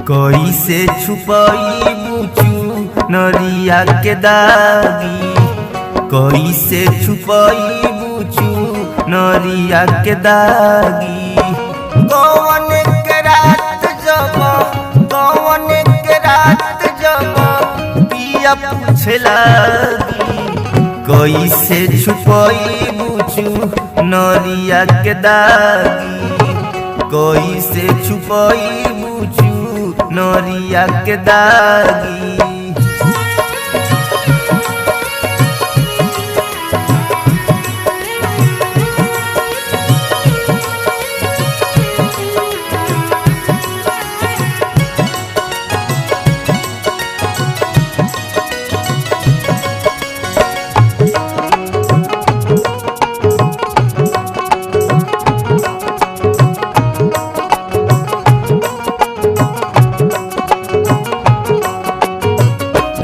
कैसे छुपाई बुचू नरिया के दागी, कैसे छुपाई बुचू नरिया के दागी। कौन के रात जब, कौन के रात जब पिया पूछे लागी, कैसे छुपाई बुचू नरिया के दागी, कैसे छुपाई बुचू नरिया के दागी।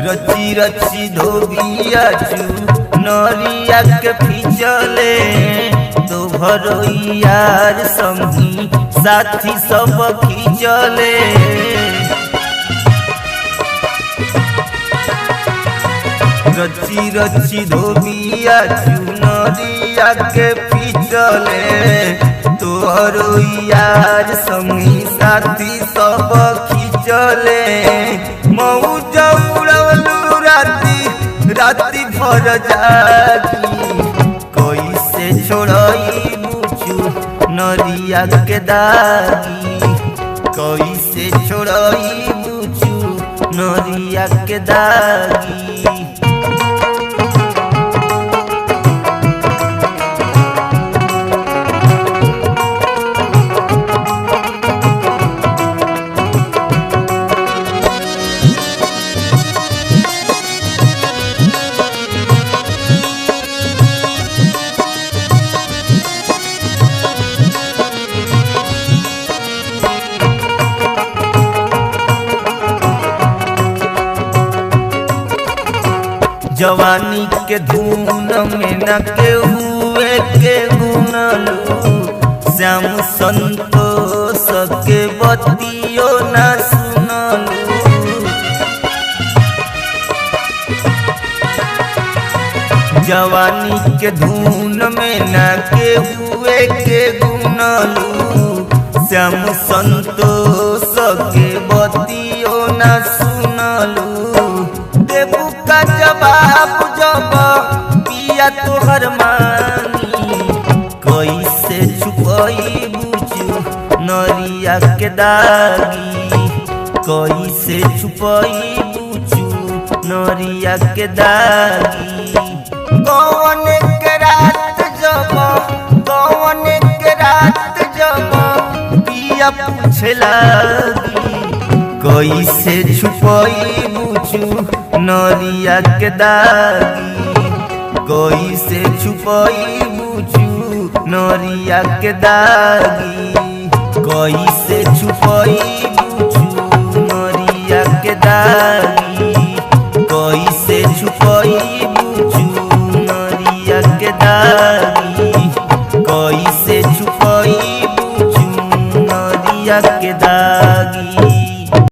रची रची धोबिया चू नरिया के फिचले, तो भरोइयार संगी साथी सब खिचले। रची रची धोबिया चू नरिया के फिचले, तो भरोइयार संगी साथी सब खिचले। मौज उड़वलू राती राती भर जागी, कैसे छोड़ई बुचू नरिया के दागी, कैसे छोड़ई बुचू नरिया के दागी। जवानी के धून में न के हुए के गुनलू, श्याम संतोष के बतियो न सुनलू। जवानी के धून में न के हुए के गुनलू, श्याम संतोष के बतियो न सुनलू। देबू का जवाब जब पिया तोहर मानी, कैसे छुपाई बुचू नरिया के दागी, कैसे छुपाई बुचू नरिया के दागी। कौन के रात जब, कौन के रात जब पिया पूछे लागी, कैसे छुपाई बुचू नरिया के दागी, कैसे छुपाई बुचू नरिया के दागी, कैसे छुपाई बुचू नरिया के दागी, कैसे छुपाई बुचू नरिया के दागी, कैसे छुपाई बुचू नरिया के दागी।